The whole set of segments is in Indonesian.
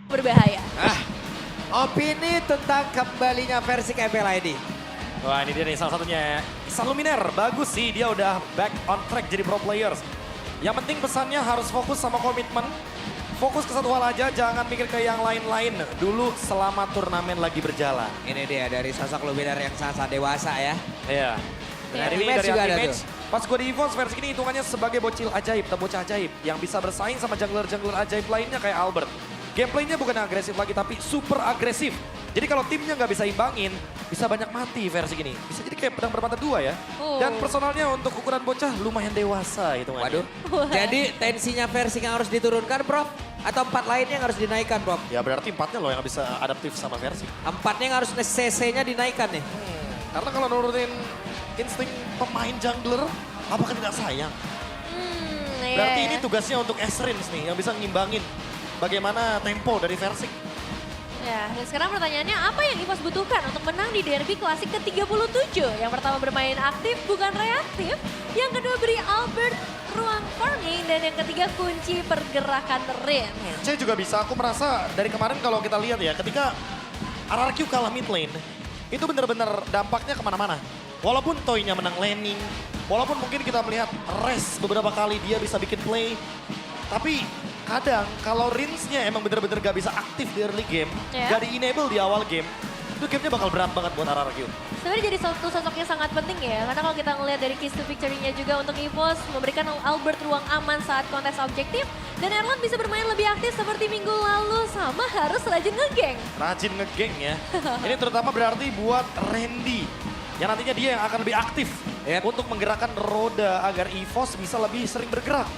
berbahaya. Opini tentang kembalinya versi KPL ID. Wah ini dia nih salah satunya Ihsan Luminer. Bagus sih dia udah back on track jadi pro players. Yang penting pesannya harus fokus sama komitmen. Fokus ke satu hal aja, jangan mikir ke yang lain-lain dulu selama turnamen lagi berjalan. Ini dia dari sosok Luminer yang sangat dewasa ya. Iya. Ya, Dari Rematch juga ada Ultimate, pas gue di EVOS versi ini hitungannya sebagai bocil ajaib, atau bocah ajaib. Yang bisa bersaing sama jungler-jungler ajaib lainnya kayak Albert. Gameplaynya bukan agresif lagi tapi super agresif. Jadi kalau timnya nggak bisa imbangin, bisa banyak mati versi gini. Bisa jadi kayak pedang bermata dua ya. Oh. Dan personalnya untuk ukuran bocah lumayan dewasa hitungannya. Waduh. Jadi tensinya versi yang harus diturunkan, Prof? Atau 4 lainnya yang harus dinaikkan, Prof? Ya berarti 4-nya loh yang bisa adaptif sama versi. 4-nya yang harus CC-nya dinaikkan nih. Karena kalau nurutin insting pemain jungler, apakah tidak sayang? Iya, Berarti ya. ini tugasnya untuk Esrins nih yang bisa ngimbangin bagaimana tempo dari versi. Ya, dan sekarang pertanyaannya apa yang EVOS butuhkan untuk menang di derby klasik ke-37? Yang pertama bermain aktif bukan reaktif, yang kedua beri Albert ruang farming, dan yang ketiga kunci pergerakan Rin. Saya juga bisa, aku merasa dari kemarin kalau kita lihat ya, ketika RRQ kalah mid lane, itu benar-benar dampaknya kemana-mana. Walaupun Toy-nya menang laning, walaupun mungkin kita melihat Res beberapa kali dia bisa bikin play, tapi kadang kalau Rins-nya emang bener-bener gak bisa aktif di early game, Ya. gak di-enable di awal game, itu gamenya bakal berat banget buat RRQ. Sebenarnya jadi satu sosok yang sangat penting ya, karena kalau kita ngelihat dari keys to victory-nya juga untuk EVOS memberikan Albert ruang aman saat kontes objektif, dan Erlan bisa bermain lebih aktif seperti minggu lalu, sama harus rajin ngegeng. Rajin ngegeng ya. Ini terutama berarti buat Randy, yang nantinya dia yang akan lebih aktif untuk menggerakkan roda agar EVOS bisa lebih sering bergerak.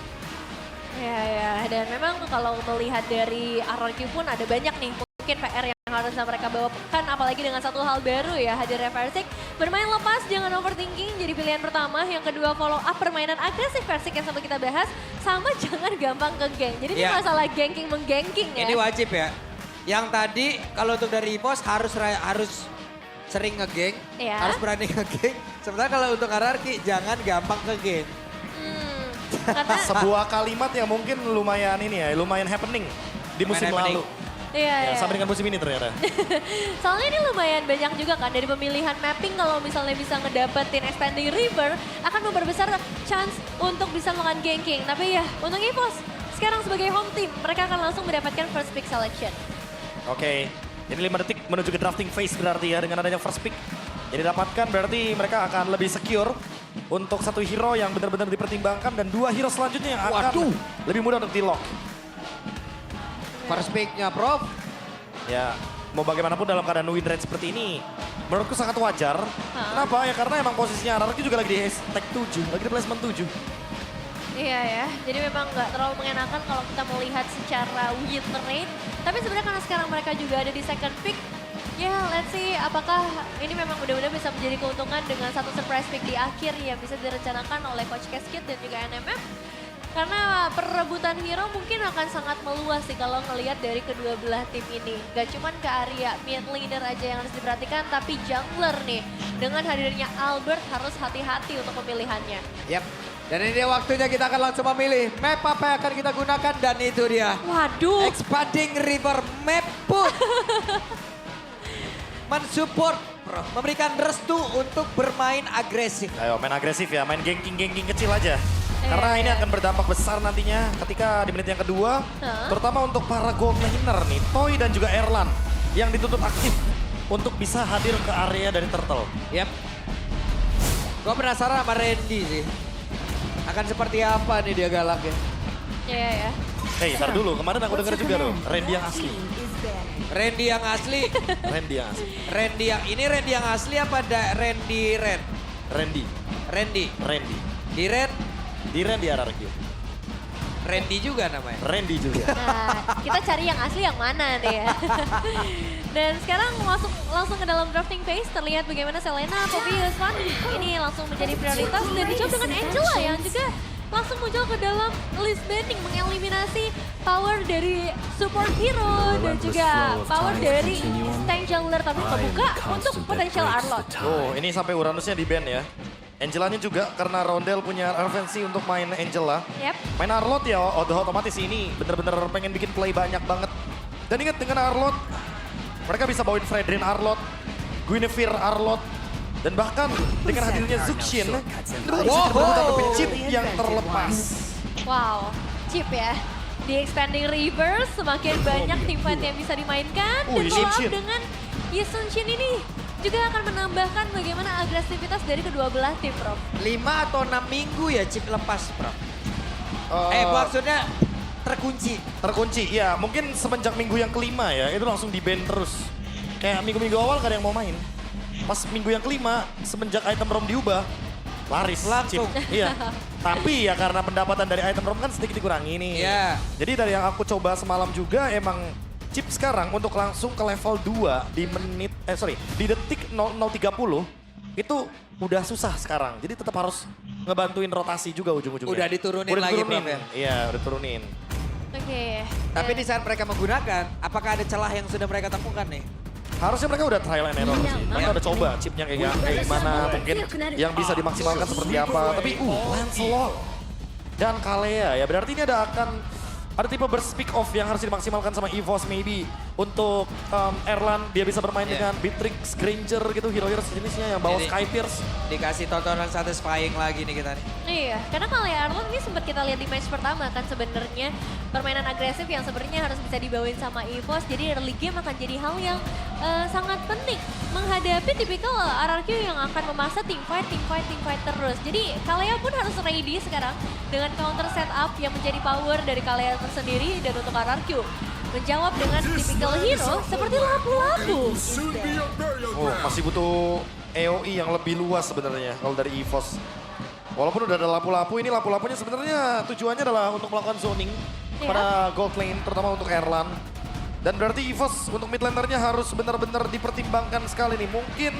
Ya, dan memang kalau melihat dari RRQ pun ada banyak nih mungkin PR yang harusnya mereka bawakan, apalagi dengan satu hal baru ya, hadirnya Versik. Bermain lepas, jangan overthinking, jadi pilihan pertama. Yang kedua, follow up permainan agresif Versik yang sempat kita bahas, sama jangan gampang ke geng. Jadi ini masalah ganking-menggangking ya. Ini wajib ya. Yang tadi kalau untuk dari EVOS harus sering ngegeng, Iya. harus berani ngegeng. Sementara kalau untuk RRQ jangan gampang ngegeng. Karena Sebuah kalimat yang mungkin lumayan ini ya, lumayan happening di musim Happening. lalu. iya, Ya, sama dengan musim ini ternyata. soalnya ini lumayan banyak juga kan dari pemilihan mapping, kalau misalnya bisa ngedapetin Expanding River akan memperbesar chance untuk bisa melakukan ganking. Tapi ya untuk EVOS sekarang sebagai home team mereka akan langsung mendapatkan first pick selection. Oke, ini 5 detik menuju ke drafting phase berarti ya dengan adanya first pick. Jadi dapatkan berarti mereka akan lebih secure untuk satu hero yang benar-benar dipertimbangkan dan 2 hero selanjutnya yang akan lebih mudah untuk di-lock. First pick-nya, Prof. Ya, mau bagaimanapun dalam keadaan win rate seperti ini, menurutku sangat wajar. Kenapa? Ya karena emang posisinya RRQ juga lagi di tag 7, lagi di placement 7. Iya ya, jadi memang nggak terlalu mengenakan kalau kita melihat secara win rate. Tapi sebenarnya karena sekarang mereka juga ada di second pick, ya let's see apakah ini memang benar-benar bisa menjadi keuntungan dengan satu surprise pick di akhir yang bisa direncanakan oleh Coach Casket dan juga NMF. Karena perebutan hero mungkin akan sangat meluas sih kalau ngelihat dari kedua belah tim ini. Gak cuman ke area mid laner aja yang harus diperhatikan, tapi jungler nih. Dengan hadirnya Albert harus hati-hati untuk pemilihannya. Yap. Dan ini dia waktunya kita akan langsung memilih map apa yang akan kita gunakan, dan itu dia. Waduh. Expanding River Map pun mensupport, Prof, memberikan restu untuk bermain agresif. Ayo main agresif ya, main ganking-ganking kecil aja. Karena ini akan berdampak besar nantinya ketika di menit yang kedua. Terutama untuk para gold laner nih, Toy dan juga Erlan. Yang dituntut aktif untuk bisa hadir ke area dari Turtle. Yap. Gue penasaran sama Randy sih. Akan seperti apa nih dia galaknya. Iya ya. Hei, ntar dulu. Kemarin aku denger juga loh, Randy yang asli. Randy yang asli. Randy yang asli. Randy yang ini Randy yang asli apa Randy Ren? Randy. Randy. Randy. Di Ren, Di Randy RRQ. Randy juga namanya. Randy juga. Nah, kita cari yang asli yang mana nih ya. Dan sekarang masuk langsung ke dalam drafting phase, terlihat bagaimana Selena, Poppy, Yuswan ini langsung menjadi prioritas, dan dijawab dengan Angela yang juga langsung muncul ke dalam list banning, mengeliminasi power dari support hero dan juga power dari tank jungler, tapi kebuka untuk potential Arlott. Oh, ini sampai Uranusnya di ban ya. Angelanya juga karena Rondel punya urgency untuk main Angela. Yep. Main Arlott ya udah otomatis ini bener-bener pengen bikin play banyak banget. Dan ingat dengan Arlott, mereka bisa bawain Fredrin Arlott, Guinevere Arlott, dan bahkan dengan hadirnya Zuxin, mereka bisa berebut tapi chip yang terlepas. Wow, chip ya. Di Expanding Reverse semakin banyak teamfight yang bisa dimainkan. Dan follow up Zuxin. dengan Yisunshin ini juga akan menambahkan bagaimana agresivitas dari kedua belah tim, Prof. 5 atau 6 minggu ya chip lepas, Bro. Maksudnya terkunci. Terkunci, ya mungkin semenjak minggu yang kelima ya, itu langsung di-ban terus. Kayak minggu-minggu awal gak ada yang mau main. Pas minggu yang kelima, semenjak item ROM diubah, laris Langsung. chip. Iya. Tapi ya karena pendapatan dari item ROM kan sedikit dikurangi nih. Iya. Jadi dari yang aku coba semalam juga emang chip sekarang untuk langsung ke level 2 di di detik 0030 itu udah susah sekarang. Jadi tetap harus ngebantuin rotasi juga ujung-ujungnya. Udah diturunin lagi, Prof, ya? Iya, udah turunin. Oke. Tapi di saat mereka menggunakan, apakah ada celah yang sudah mereka temukan nih? Harusnya mereka udah trial and error sih. Mereka udah coba chipnya kayak gimana, mungkin yang bisa dimaksimalkan seperti apa. Tapi Lancelot dan Kalea ya, berarti ini ada tipe speak off yang harus dimaksimalkan sama EVOS maybe. Untuk Erlan, dia bisa bermain dengan Beatrix, Granger gitu, hero-hero sejenisnya yang bawa Jadi- Sky Pierce. Dikasih tontonan satisfying lagi nih kita nih. Iya, karena kalau ya Arlon ini sempat kita lihat di match pertama kan sebenarnya permainan agresif yang sebenarnya harus bisa dibawain sama EVOS. Jadi early game akan jadi hal yang sangat penting menghadapi tipikal RRQ yang akan memaksa team fight terus. Jadi Kalea pun harus ready sekarang dengan counter setup yang menjadi power dari Kalea tersendiri dan untuk RRQ. Menjawab dengan tipikal hero seperti lapu-lapu. Oh, masih butuh AOE yang lebih luas sebenarnya kalau dari EVOS. Walaupun udah ada lapu-lapu, ini lapu-lapunya sebenarnya tujuannya adalah untuk melakukan zoning pada gold lane, terutama untuk Erlan. Dan berarti EVOS untuk mid lanernya harus benar-benar dipertimbangkan sekali nih. Mungkin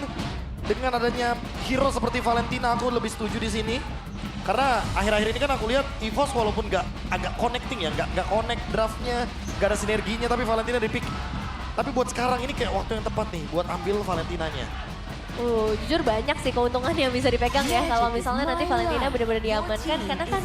dengan adanya hero seperti Valentina aku lebih setuju di sini. Karena akhir-akhir ini kan aku lihat EVOS walaupun agak connecting ya, nggak connect draftnya, nggak ada sinerginya, tapi Valentina di pick. Tapi buat sekarang ini kayak waktu yang tepat nih buat ambil Valentinanya. Jujur banyak sih keuntungan yang bisa dipegang ya kalau misalnya nanti Valentina benar-benar diamankan karena kan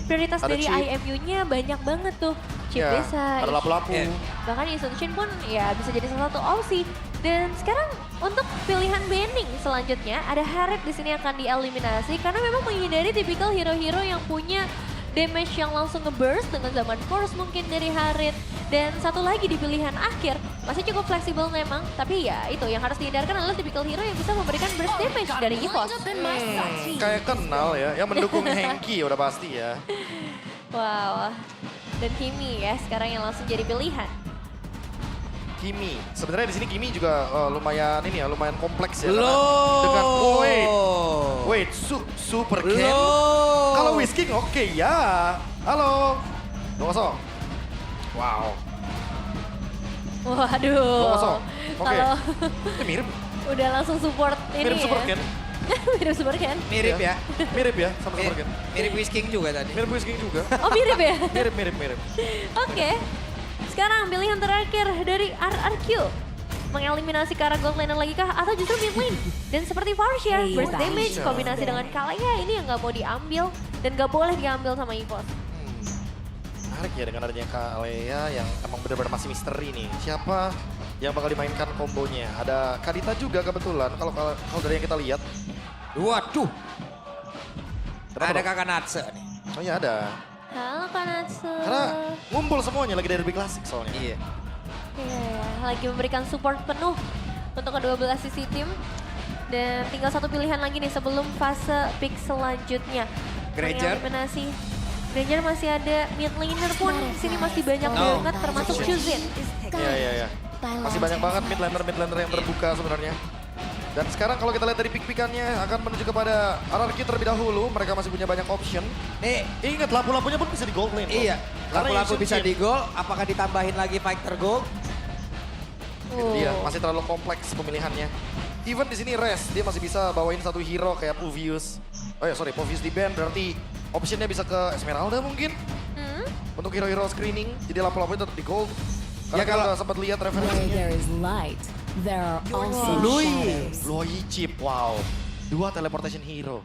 prioritas Ada dari chip. IMU-nya banyak banget tuh. Chip Ya, bisa, ada lapu-lapu. Iya. bahkan Yisunshin pun ya bisa jadi salah satu opsi. Dan sekarang untuk pilihan banning selanjutnya ada Harriet di sini akan dieliminasi karena memang menghindari tipikal hero-hero yang punya damage yang langsung ngeburst dengan zaman force mungkin dari Harriet. Dan satu lagi di pilihan akhir masih cukup fleksibel memang, tapi ya itu yang harus dihindarkan adalah tipikal hero yang bisa memberikan burst damage dari EVOS. Kayak kenal ya, yang mendukung Henki udah pasti ya. Wow. Dan Kimi ya sekarang yang langsung jadi pilihan. Kimi, sebenarnya di sini Kimi juga lumayan ini ya, lumayan kompleks ya. Loh. Dengan wait, super Ken. Loh. Kalau Whisking oke ya. Halo. 2-0. Wow. Waduh. 2-0. Oke. Kalau Mirip, udah langsung support ini mirip super ya. Ken. Mirip super Ken. Mirip ya. Mirip ya, sama super Ken. Mirip Whisking juga tadi. Mirip Whisking juga. Oh mirip ya? Mirip. Oke. Sekarang pilihan terakhir dari RRQ. Mengeliminasi ke arah gold lane lagi kah? Atau justru mid lane? Dan seperti Farsia, burst damage kombinasi dengan Kalea ini yang gak mau diambil. Dan gak boleh diambil sama EVOS. Menarik ya dengan adanya Kalea yang emang benar-benar masih misteri nih. Siapa yang bakal dimainkan kombonya? Ada Kadita juga kebetulan kalau dari yang kita lihat. Waduh. Kenapa, Ada Bro? Kakak Natse nih. Oh iya ada. Halo Kanatsu. Karena ngumpul semuanya lagi derby klasik soalnya. Iya. Iya, lagi memberikan support penuh untuk kedua belah sisi tim. Dan tinggal satu pilihan lagi nih sebelum fase pick selanjutnya. Granger. Mengeliminasi. Granger masih ada mid laner pun di sini masih banyak Oh. banget termasuk Chuzin. Iya. Masih banyak banget mid laner yang terbuka sebenarnya. Dan sekarang kalau kita lihat dari pick-pickannya akan menuju kepada RRQ terlebih dahulu. Mereka masih punya banyak option. Nih, Ingat lapu-lapunya pun bisa di gold lane. iya. Karena Lapu-lapu bisa Yisunshin, di gol, apakah ditambahin lagi fighter gold? itu dia, masih terlalu kompleks pemilihannya. Even di sini Rest, dia masih bisa bawain satu hero kayak Puvius. Puvius di ban berarti optionnya bisa ke Esmeralda mungkin. Untuk hero-hero screening, jadi lapu-lapunya tetap di gold. Karena Ya, kita kalau- udah sempat lihat Where referensinya. there is light, there are also Lui. shadows. Loi Chip, wow. 2 teleportation hero.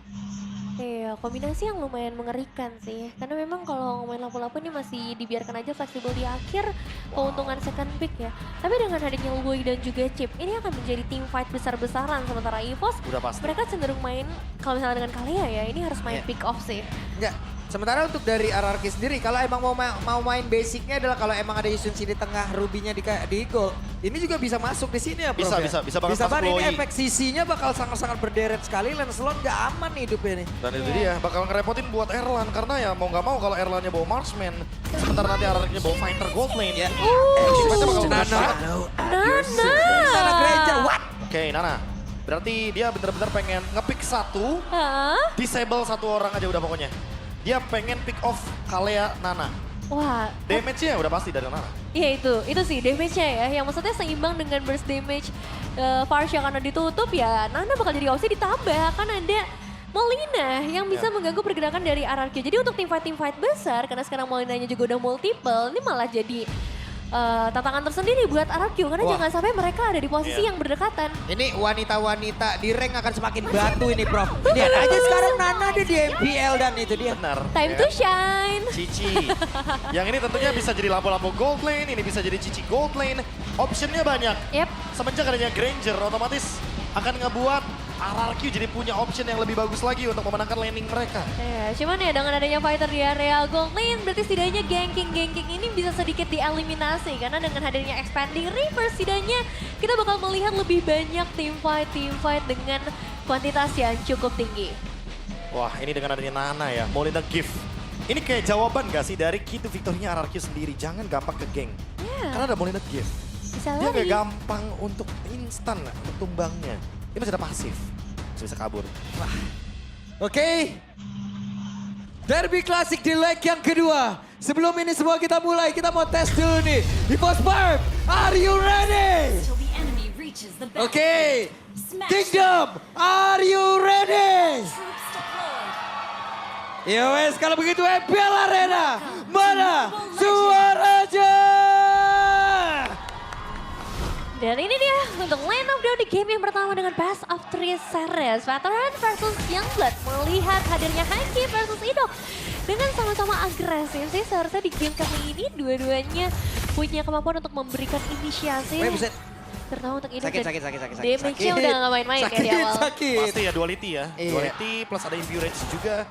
Iya, kombinasi yang lumayan mengerikan sih. Karena memang kalau main lapu-lapu ini masih dibiarkan aja fleksibel di akhir keuntungan second pick ya. Tapi dengan hadirnya Lui dan juga Chip, ini akan menjadi team fight besar-besaran. Sementara EVOS, Udah pasti. mereka cenderung main, kalau misalnya dengan Kalea ya, ini harus main Iya. pick off sih. Enggak. Sementara untuk dari RRQ sendiri, kalau emang mau main basicnya adalah kalau emang ada Yusun di tengah, Ruby-nya di goal, ini juga bisa masuk di sini ya, Prof. Bisa, ya? bisa banget Bisa masuk banget, ini Chloe. efek CC-nya bakal sangat-sangat berderet sekali, Lancelot nggak aman nih hidupnya nih. Dan itu dia, bakal ngerepotin buat Erlan. Karena ya mau nggak mau kalau Erlannya bawa Marksman, sementara nanti RRQ-nya bawa Fighter Gold Lane. Ya. Teamfight-nya bakal berat Nana. banget. Nana Gereja, what? Oke, Nana. Berarti dia bener-bener pengen nge-pick satu, Hah? disable satu orang aja udah pokoknya. Dia pengen pick off Kalea Nana. Wah, Damage-nya udah pasti dari Nana. iya itu sih damage-nya ya. Yang maksudnya seimbang dengan burst damage Farsha karena ditutup ya. Nana bakal jadi opsi ditambah kan ada Molina yang bisa mengganggu pergerakan dari RRQ. Jadi untuk team fight besar karena sekarang Molinanya juga udah multiple, ini malah jadi tantangan tersendiri buat RRQ. Karena Wah. jangan sampai mereka ada di posisi Iya. yang berdekatan. Ini wanita-wanita di rank akan semakin batu ini, Prof. Lihat aja sekarang Nana ada di MPL dan itu dia. Benar. Time ya. to shine. Cici. Yang ini tentunya bisa jadi lampu-lampu gold lane, ini bisa jadi Cici gold lane. Optionnya banyak. Yep. Semenjak adanya Granger, otomatis akan ngebuat RRQ jadi punya option yang lebih bagus lagi untuk memenangkan laning mereka. Ya, cuman ya dengan adanya fighter di area gold lane, berarti setidaknya ganking ini bisa sedikit dieliminasi. Karena dengan hadirnya expanding river, setidaknya kita bakal melihat lebih banyak team fight dengan kuantitas yang cukup tinggi. Wah, ini dengan adanya Nana ya, Molina gift. Ini kayak jawaban gak sih dari key to victory-nya RRQ sendiri? Jangan gampang ke geng. Ya, Karena ada Molina gift. bisa Dia lari. gak gampang untuk instan untuk tumbangnya. Dia masih ada pasif, masih bisa kabur. Oke. Derby klasik di leg yang kedua. Sebelum ini semua kita mulai, kita mau tes dulu nih. EVOS Barb, are you ready? till the enemy reaches the back. Oke. Smash. Kingdom, are you ready? Troops deployed. Ya wes, kalau begitu MPL Arena. Mana suaranya? Dan ini dia untuk line up down di game yang pertama dengan Best of 3 series. Veteran versus Youngblood melihat hadirnya Hanky versus Idok. Dengan sama-sama agresif sih seharusnya di game kali ini dua-duanya punya kemampuan untuk memberikan inisiasi. Weh, buset. Terutama untuk Idok Sakit, dan sakit. damage-nya udah gak main-main ya di awal. Sakit. Pasti ya duality ya. Iya. Duality plus ada Impurage juga.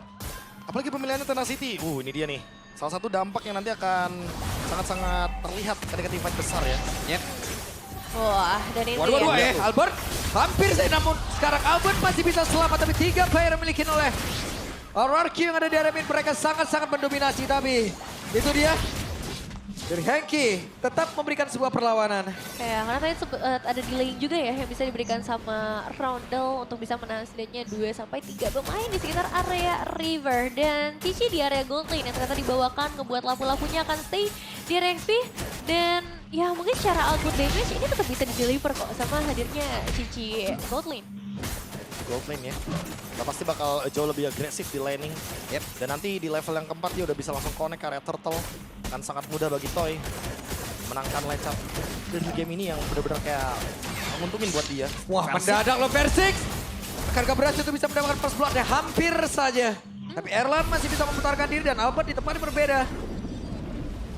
Apalagi pemilihannya Tenacity. Ini dia nih. Salah satu dampak yang nanti akan sangat-sangat terlihat ketika tim fight besar ya. Yep. Wah, dan ini Waduh, ya. Albert hampir saja, namun sekarang Albert masih bisa selamat, tapi 3 player dimiliki oleh RRQ yang ada di area mid. Mereka sangat-sangat mendominasi, tapi itu dia dari Hanky tetap memberikan sebuah perlawanan. Ya, karena tadi ada delay juga ya yang bisa diberikan sama Roundel untuk bisa menahan setidaknya 2-3 pemain di sekitar area River. Dan Cici di area gold lane yang ternyata dibawakan ngebuat lapu-lapunya akan stay di area XP. Dan ya mungkin secara output damage ini tetap bisa di-deliver kok sama hadirnya Cici gold lane. Gold lane ya. Nah, pasti bakal jauh lebih agresif di laning. Yep. Dan nanti di level yang keempat dia udah bisa langsung connect ke area turtle. Kan sangat mudah bagi Toy menangkan line up dan di game ini yang benar-benar kayak menguntungin buat dia. Wah, Versi. mendadak loh Persix. Akankah berhasil untuk bisa mendapatkan first blood-nya? Hampir saja. Tapi Erlan masih bisa memutarkan diri dan Albert di tempat yang berbeda.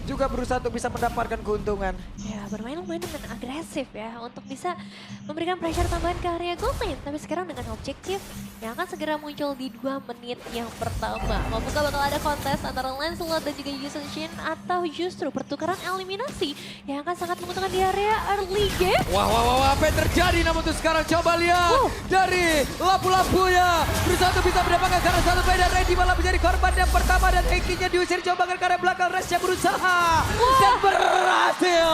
Juga berusaha untuk bisa mendapatkan keuntungan. Ya bermain lumayan dengan agresif ya untuk bisa memberikan pressure tambahan ke area gold lane. Tapi sekarang dengan objektif yang akan segera muncul di 2 menit yang pertama. Mampukah bakal ada kontes antara Lancelot dan juga Yusun Shin atau justru pertukaran eliminasi yang akan sangat menguntungkan di area early game? Wah, apa yang terjadi? Namun tuh sekarang coba lihat dari lapu-lapunya. Berusaha untuk bisa mendapatkan karena satu player dan Reddy malah menjadi korban yang pertama dan Hanky-nya diusir coba ke arah belakang. Res yang berusaha dan berhasil.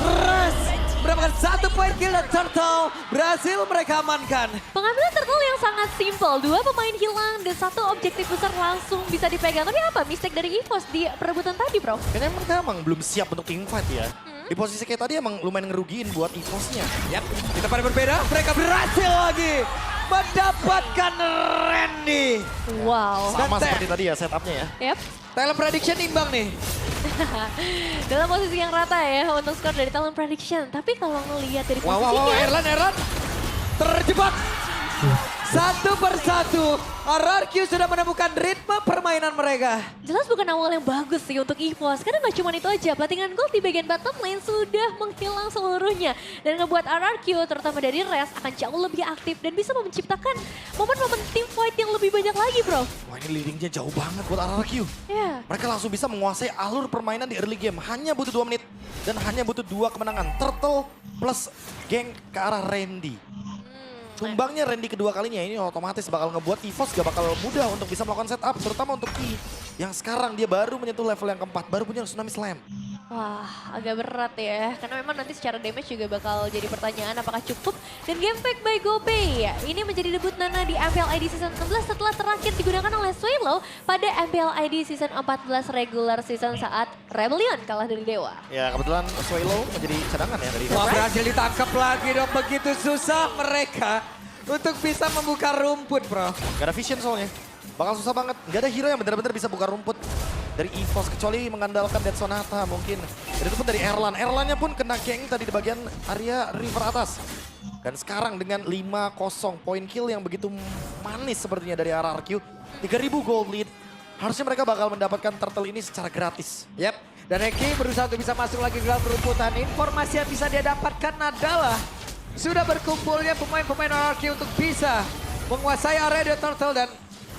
Res mendapatkan 1 poin kill dan Turtle berhasil mereka amankan. Pengambilan turtle yang sangat simpel. 2 pemain hilang dan 1 objektif besar langsung bisa dipegang. Tapi apa mistake dari EVOS di perebutan tadi, Bro? Kayaknya mereka emang belum siap untuk team fight ya. Di posisi kayak tadi emang lumayan ngerugiin buat EVOS-nya. Yap, di tempat yang berbeda mereka berhasil lagi mendapatkan Randy. Wow. Sama Dan seperti tadi ya setupnya ya. Yep. Talent prediction imbang nih. Dalam posisi yang rata ya untuk skor dari Talent Prediction. Tapi kalau ngelihat dari Wah, posisinya... Erlan terjebak. Satu persatu, RRQ sudah menemukan ritme permainan mereka. Jelas bukan awal yang bagus sih untuk EVOS, karena nggak cuma itu aja, platingan gold di bagian bottom lane sudah menghilang seluruhnya. Dan ngebuat RRQ, terutama dari Res, akan jauh lebih aktif dan bisa menciptakan momen-momen team fight yang lebih banyak lagi bro. Wah ini leadingnya jauh banget buat RRQ. Ya, Mereka langsung bisa menguasai alur permainan di early game. Hanya butuh 2 menit dan hanya butuh 2 kemenangan. Turtle plus geng ke arah Randy. Tumbangnya Randy kedua kalinya ini otomatis bakal ngebuat EVOS gak bakal mudah untuk bisa melakukan setup. Terutama untuk Ki yang sekarang dia baru menyentuh level yang keempat. Baru punya Tsunami Slam. wah agak berat ya, karena memang nanti secara damage juga bakal jadi pertanyaan apakah cukup. Dan game fake by GoPay, ini menjadi debut Nana di MPL ID Season 16 setelah terakhir digunakan oleh Swelo pada MPL ID Season 14 regular season saat Rebellion kalah dari Dewa. Ya kebetulan Swelo menjadi cadangan ya dari Wah berhasil ditangkap lagi dong, begitu susah mereka untuk bisa membuka rumput bro. Gak ada vision soalnya. Bakal susah banget. Gak ada hero yang benar-benar bisa buka rumput dari EVOS. Kecuali mengandalkan Dead Sonata mungkin. Dan itu pun dari Erlan. Erlannya pun kena geng tadi di bagian area river atas. Dan sekarang dengan 5-0 point kill yang begitu manis sepertinya dari RRQ. 3000 gold lead. Harusnya mereka bakal mendapatkan turtle ini secara gratis. Yap, dan Eki berusaha untuk bisa masuk lagi ke dalam rumputan. Informasi yang bisa dia dapatkan adalah sudah berkumpulnya pemain-pemain RRQ untuk bisa menguasai area The Turtle dan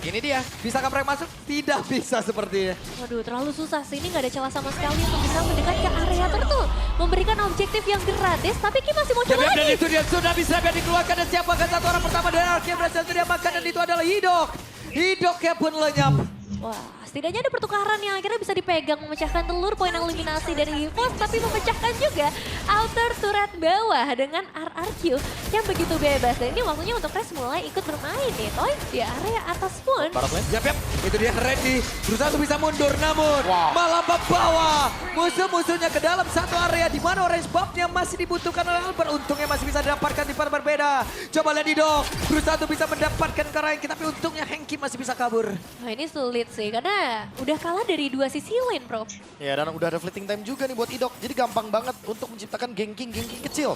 ini dia. Bisakah mereka masuk? Tidak bisa sepertinya. Waduh, terlalu susah sih. Ini nggak ada celah sama sekali untuk bisa mendekat ke area Turtle. Memberikan objektif yang gratis, tapi Ki masih muncul Dan lagi. itu dia sudah bisa dikeluarkan dan siapakah satu orang pertama dari RRQ yang berhasil diamankan dan itu adalah Hidok. Hidoknya pun lenyap. Wah, setidaknya ada pertukaran yang akhirnya bisa dipegang, memecahkan telur poin eliminasi dari EVOS, tapi memecahkan juga outer turret bawah dengan RRQ yang begitu bebas. Dan ini waktunya untuk Res mulai ikut bermain nih, Toy. Di area atas pun. Barat lane. Yap, itu dia Randy berusaha untuk bisa mundur namun malah membawa musuh-musuhnya ke dalam satu area di mana orange buff-nya masih dibutuhkan oleh Albert. Untungnya masih bisa didapatkan di tempat berbeda. Coba lihat Hidok berusaha untuk bisa mendapatkan ke Ranky tapi untungnya Hengki masih bisa kabur. Nah ini sulit sih, karena udah kalah dari dua sisi lane, bro. Ya dan udah ada fleeting time juga nih buat Idok. Jadi gampang banget untuk menciptakan gengking kecil.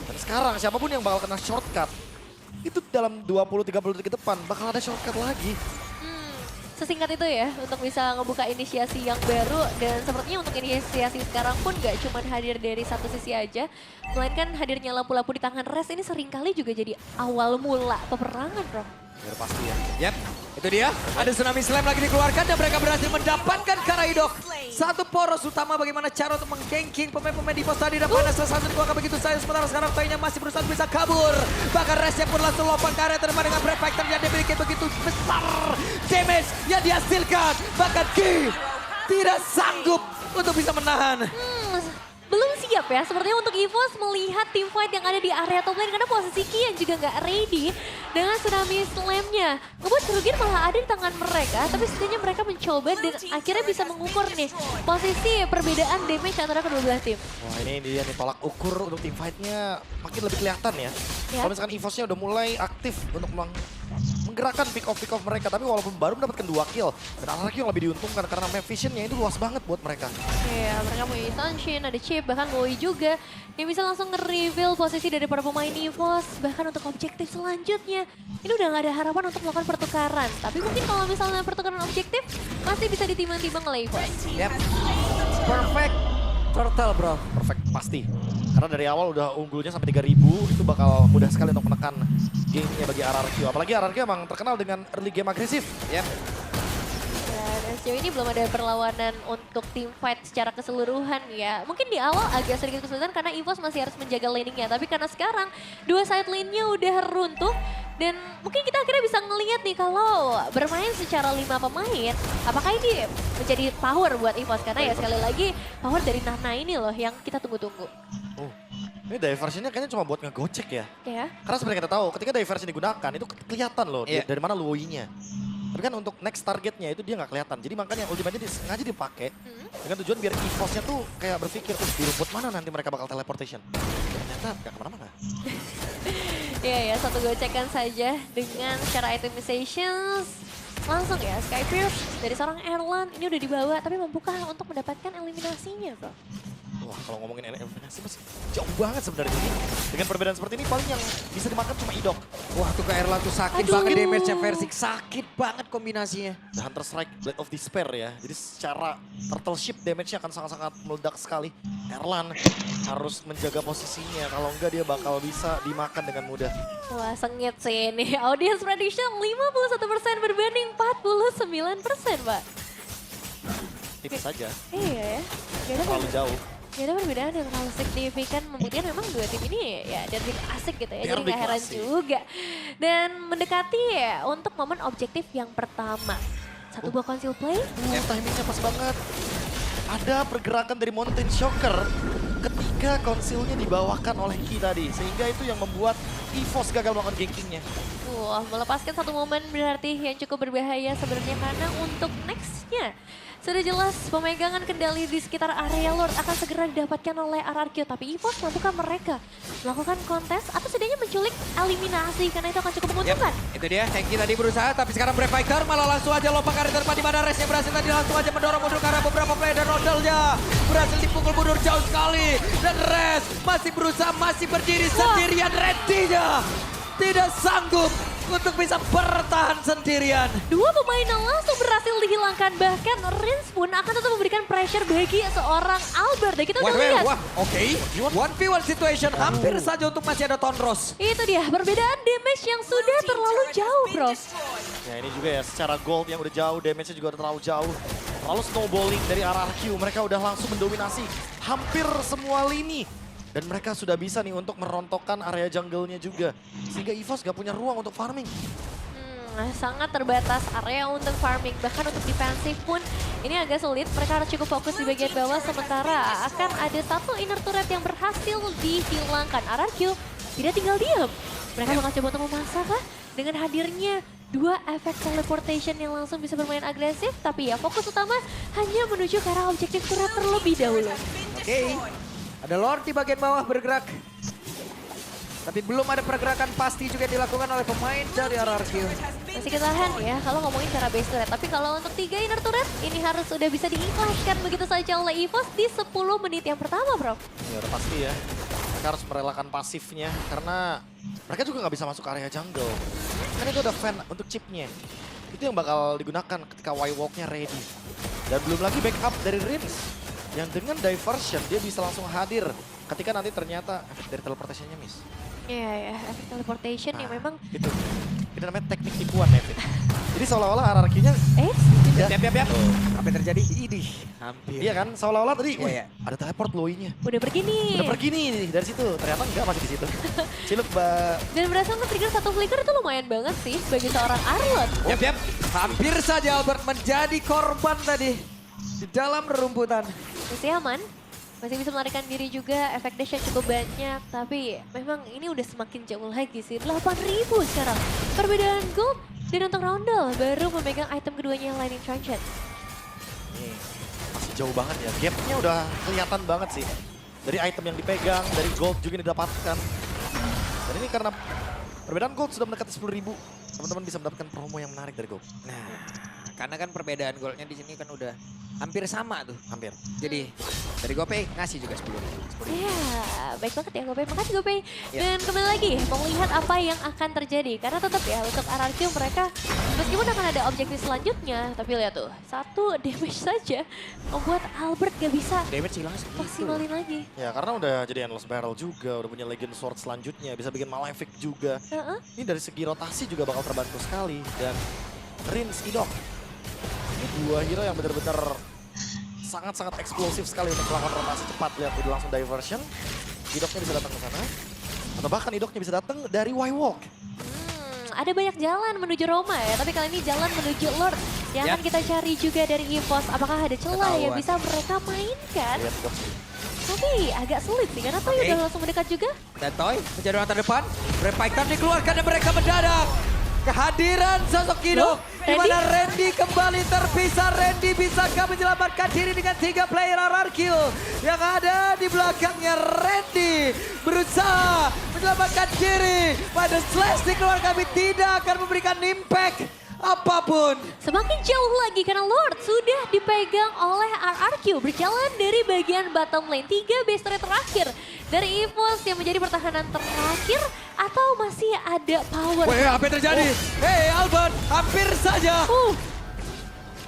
Dan sekarang siapapun yang bakal kena shortcut, itu dalam 20-30 detik ke depan bakal ada shortcut lagi. Sesingkat itu ya untuk bisa ngebuka inisiasi yang baru. Dan sepertinya untuk inisiasi sekarang pun gak cuma hadir dari satu sisi aja, melainkan hadirnya lampu-lampu di tangan Res ini seringkali juga jadi awal mula peperangan, bro. Ya pasti ya. Yap, itu dia. Ada tsunami slam lagi dikeluarkan dan mereka berhasil mendapatkan Karaidok. Satu poros utama bagaimana cara untuk mengganking pemain-pemain di pos tadi. Dan pada salah satu dikeluarkan begitu saja. Sementara sekarang Toynya masih berusaha bisa kabur. Bahkan Resnya pun langsung lompat ke area terdepan dengan Brave Factor yang dimiliki begitu besar damage yang dihasilkan. Bahkan Ki tidak sanggup untuk bisa menahan. Belum siap ya, sepertinya untuk EVOS melihat tim fight yang ada di area top lane. Karena posisi Ki yang juga nggak ready dengan tsunami slam-nya. Ngebuat kerugian malah ada di tangan mereka, tapi setidaknya mereka mencoba dan akhirnya bisa mengukur nih posisi perbedaan damage antara kedua belah tim. Wah ini dia nih tolak ukur untuk team fight-nya makin lebih kelihatan ya. Kalau misalkan EVOS-nya udah mulai aktif untuk menggerakkan pick off mereka. Tapi walaupun baru mendapatkan 2 kill. Dan RRQ yang lebih diuntungkan karena map vision-nya itu luas banget buat mereka. Iya, mereka punya Sunshine, ada Chip, bahkan Bowie juga. Yang bisa langsung nge-reveal posisi dari para pemain EVOS. Bahkan untuk objektif selanjutnya. Ini udah gak ada harapan untuk melakukan pertukaran. Tapi mungkin kalau misalnya pertukaran objektif, masih bisa ditimbang-timbang oleh EVOS. Yap, perfect turtle bro. Perfect, pasti. Karena dari awal udah unggulnya sampai 3000, itu bakal mudah sekali untuk menekan gamenya bagi RRQ. Apalagi RRQ emang terkenal dengan early game agresif. Yap. Dan sejauh ini belum ada perlawanan untuk team fight secara keseluruhan ya. Mungkin di awal agak sedikit kesulitan karena EVOS masih harus menjaga laningnya. Tapi karena sekarang dua side lane-nya udah runtuh. Dan mungkin kita akhirnya bisa ngelihat nih kalau bermain secara 5 pemain, apakah ini menjadi power buat EVOS? Karena ya sekali lagi power dari Nana ini loh yang kita tunggu-tunggu. Oh, ini diversionnya kayaknya cuma buat ngegocek ya. Ya. Karena seperti kita tahu, ketika diversion digunakan itu kelihatan loh Iya. dari mana Luoyi-nya. Tapi kan untuk next targetnya itu dia nggak kelihatan. Jadi makanya ultimate-nya sengaja dipakai dengan tujuan biar EVOS-nya tuh kayak berpikir, di rumput mana nanti mereka bakal teleportation. Ternyata nggak kemana-mana. Iya ya, satu gocekan saja dengan cara itemizations. Langsung ya, Skyfierce dari seorang Erlan ini udah dibawa tapi membuka untuk mendapatkan eliminasinya, bro. Wah, kalau ngomongin eliminasi masih jauh banget sebenarnya. Dengan perbedaan seperti ini paling yang bisa dimakan cuma Idok. Wah tuh Kak Erlan tuh sakit Aduh. banget damage-nya Versik. Sakit banget kombinasinya. The Hunter Strike, Blade of Despair ya. Jadi secara turtle ship damage-nya akan sangat-sangat meledak sekali. Erlan harus menjaga posisinya. Kalau enggak dia bakal bisa dimakan dengan mudah. Wah sengit sih ini. Audience prediction 51% berbanding 49%, Pak. Tipis saja, Iya ya. Gak ada, terlalu jauh. gak ada perbedaan yang terlalu signifikan. Membuktikan memang dua tim ini ya derby asik gitu ya. Jadi Derby gak heran klasik. juga. Dan mendekati ya untuk momen objektif yang pertama. Satu buah conceal play. Timingnya pas banget. Ada pergerakan dari Mountain Shocker ketika konsilnya dibawakan oleh Ki tadi. Sehingga itu yang membuat EVOS gagal melakukan gankingnya. Wah, melepaskan satu momen berarti yang cukup berbahaya sebenarnya karena untuk nextnya sudah jelas pemegangan kendali di sekitar area Lord akan segera didapatkan oleh RRQ. Tapi EVOS mampukah mereka melakukan kontes atau setidaknya menculik eliminasi karena itu akan cukup menguntungkan. Itu dia, Hengki tadi berusaha, tapi sekarang Brave Fighter malah langsung aja lompat ke depan di mana Resnya berhasil tadi langsung aja mendorong mundur karena beberapa player dan Rondelnya berhasil dipukul mundur jauh sekali. Dan Res masih berusaha, masih berdiri sendirian. Redinya tidak sanggup untuk bisa bertahan sendirian. Dua pemain yang langsung berhasil dihilangkan, bahkan Rins pun akan tetap memberikan pressure bagi seorang Albert. Dan kita udah lihat. Wah, oke. 1v1 situation hampir saja untuk masih ada Tonros. Itu dia perbedaan damage yang sudah terlalu jauh, bro. Ya ini juga ya secara gold yang udah jauh, damage-nya juga udah terlalu jauh. Lalu snowballing dari RRQ, mereka udah langsung mendominasi hampir semua lini. Dan mereka sudah bisa nih untuk merontokkan area jungle-nya juga. Sehingga EVOS gak punya ruang untuk farming. Sangat terbatas area untuk farming, bahkan untuk defensif pun ini agak sulit. Mereka harus cukup fokus di bagian bawah, sementara akan ada satu inner turret yang berhasil dihilangkan. RRQ tidak tinggal diam. Mereka bakal coba untuk memasak kah? Dengan hadirnya dua efek teleportation yang langsung bisa bermain agresif, tapi ya fokus utama hanya menuju ke arah objektif turret terlebih dahulu. Oke. Ada Lord di bagian bawah bergerak. Tapi belum ada pergerakan pasti juga dilakukan oleh pemain dari RRQ. Masih ketahan ya kalau ngomongin cara base turret. Tapi kalau untuk 3 inner turret, ini harus sudah bisa diikhlaskan begitu saja oleh EVOS di 10 menit yang pertama, bro. Ya udah pasti ya. Mereka harus merelakan pasifnya karena mereka juga nggak bisa masuk ke area jungle. Kan itu ada fan untuk chipnya. Itu yang bakal digunakan ketika Y-Walk-nya ready. Dan belum lagi backup dari Rins. Yang dengan diversion dia bisa langsung hadir ketika nanti ternyata efek dari teleportation-nya miss. Iya ya, efek teleportation yang memang... Itu namanya teknik tipuan Nevin. Jadi seolah-olah RRQ-nya Yap. Apa yang terjadi? Idih, hampir. iya kan, seolah-olah tadi Iya, iya. ada teleport Loi-nya. udah pergi nih. Udah pergi nih dari situ, ternyata enggak masih di situ. Ciluk mbak. Dan berhasil nge-trigger satu flicker itu lumayan banget sih bagi seorang Arlot. Yap. Hampir saja Albert menjadi korban tadi di dalam rerumputan. Masih aman, masih bisa melarikan diri juga, efek dash cukup banyak. Tapi memang ini udah semakin jauh lagi sih, 8.000 sekarang. Perbedaan gold dan untuk Roundel baru memegang item keduanya Lightning Transit. Nih, masih jauh banget ya. Gapnya udah kelihatan banget sih. Dari item yang dipegang, dari gold juga yang didapatkan. Dan ini karena perbedaan gold sudah mendekati 10.000. Teman-teman bisa mendapatkan promo yang menarik dari gold. Nah, karena kan perbedaan goldnya di sini kan udah hampir sama tuh. Hampir. Jadi dari GoPay ngasih juga 10.000. Ya, baik banget ya GoPay. Makasih GoPay. Ya. Dan kembali lagi, mau lihat apa yang akan terjadi. Karena tetap ya untuk RRQ mereka, meskipun akan ada objektif selanjutnya. Tapi lihat tuh, satu damage saja membuat Albert gak bisa Damage hilang segitu. maksimalin lagi. Ya karena udah jadi Endless Barrel juga, udah punya Legend Sword selanjutnya, bisa bikin Malefic juga. Heeh. Ini dari segi rotasi juga bakal terbantu sekali. Dan Rins, Idok. Ini dua hero yang benar-benar sangat-sangat eksplosif sekali untuk melakukan rotasi cepat. Lihat udah langsung diversion. Idoknya bisa datang ke sana. Atau bahkan Idoknya bisa datang dari Y-Walk. Ada banyak jalan menuju Roma ya, tapi kali ini jalan menuju Lord yang akan kita cari juga dari EVOS. Apakah ada celah yang Ketahuan. bisa mereka mainkan? Lihat Idok. Tapi agak sulit sih, karena Toy Oke. udah langsung mendekat juga. Dan Toy menjadi orang terdepan. Brave Fighter dikeluarkan dan mereka mendadak. Kehadiran sosok Kido. Loh, Di mana Randy kembali terpisah. Randy bisakah menyelamatkan diri dengan 3 player RRQ. Yang ada di belakangnya Randy berusaha menyelamatkan diri. Pada slash dikeluarkan tapi tidak akan memberikan impact. apapun. Semakin jauh lagi karena Lord sudah dipegang oleh RRQ. Berjalan dari bagian bottom lane. 3 base turret terakhir dari EVOS yang menjadi pertahanan terakhir. Atau masih ada power. Weh, apa yang terjadi? Hei Albert, hampir saja.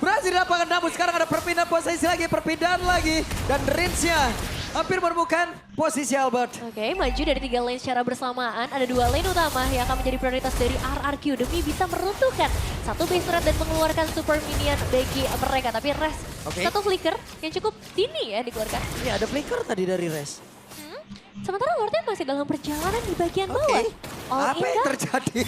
Berhasil didapatkan, namun sekarang ada perpindahan posisi lagi, perpindahan lagi. Dan range-nya hampir menemukan posisi Albert. Oke, maju dari 3 lane secara bersamaan. Ada 2 lane utama yang akan menjadi prioritas dari RRQ demi bisa meruntuhkan satu base turret dan mengeluarkan super minion bagi mereka. Tapi Res, satu flicker yang cukup dini ya dikeluarkan. Ini ada flicker tadi dari Res. Sementara Lordnya masih dalam perjalanan di bagian bawah. Oke, All apa in yang kah? terjadi?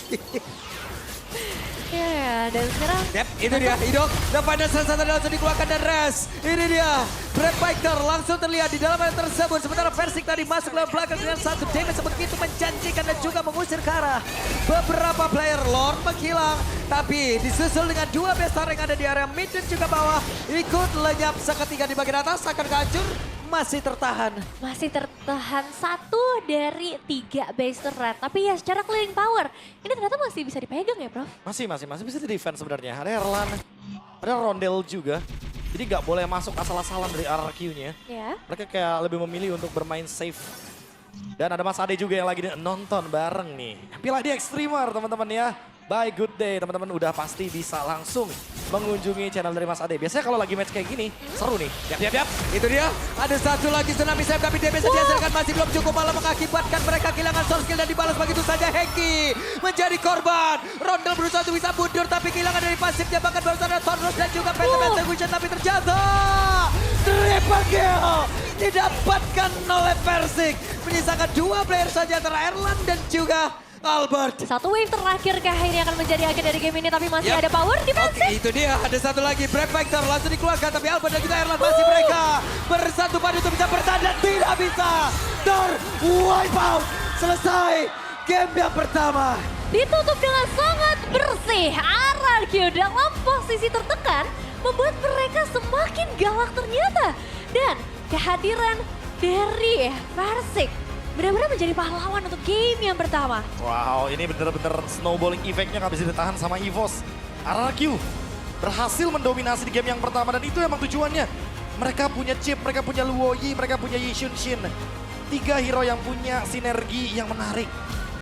Ya, dan sekarang Yep, itu dia, Idok. Dan pada saat satu langsung dikeluarkan dan Res. Ini dia, Brad Fighter langsung terlihat di dalam hal tersebut. Sementara Versik tadi masuk dalam belakang dengan satu damage begitu menjanjikan dan juga mengusir ke arah beberapa player. Lord menghilang, tapi disusul dengan 2 besar yang ada di area mid dan juga bawah. Ikut lenyap seketika di bagian atas, akan hancur. Masih tertahan. masih tertahan 1 dari 3 base turret. Tapi ya secara clearing power, ini ternyata masih bisa dipegang ya, Prof? Masih bisa di defense sebenarnya. Ada Erlan, ada Rondel juga. Jadi nggak boleh masuk asal-asalan dari RRQ-nya. Ya. Mereka kayak lebih memilih untuk bermain safe. Dan ada Mas Ade juga yang lagi nonton bareng nih. Piala di Extremer teman-teman ya. By Good Day teman-teman udah pasti bisa langsung mengunjungi channel dari Mas Ade. Biasanya kalau lagi match kayak gini seru nih. Yap. Itu dia. Ada satu lagi tsunami save tapi damage yang dihasilkan masih belum cukup, malah mengakibatkan mereka kehilangan source skill dan dibalas begitu saja. Hengki menjadi korban. Rondel berusaha untuk bisa mundur tapi kehilangan dari pasifnya, bahkan baru ada Thornos dan juga Phantom Execution tapi terjatuh. Triple kill didapatkan oleh Versik. Menyisakan 2 player saja antara Erlan dan juga Albert. Satu wave terakhir kah ini akan menjadi akhir dari game ini, tapi masih Yap. ada power di Oke, itu dia. Ada satu lagi. Brave Fighter langsung dikeluarkan. Tapi Albert dan juga Erlan masih mereka bersatu padu untuk bisa bertahan dan tidak bisa. Wipe out. Selesai game yang pertama. Ditutup dengan sangat bersih. RRQ dalam posisi tertekan membuat mereka semakin galak ternyata. Dan kehadiran dari Versik benar-benar menjadi pahlawan untuk game yang pertama. Wow, ini bener-bener snowballing effect-nya nggak bisa ditahan sama EVOS. RRQ berhasil mendominasi di game yang pertama dan itu emang tujuannya. Mereka punya Chip, mereka punya Luoyi, mereka punya Yi Xunshin. 3 hero yang punya sinergi yang menarik.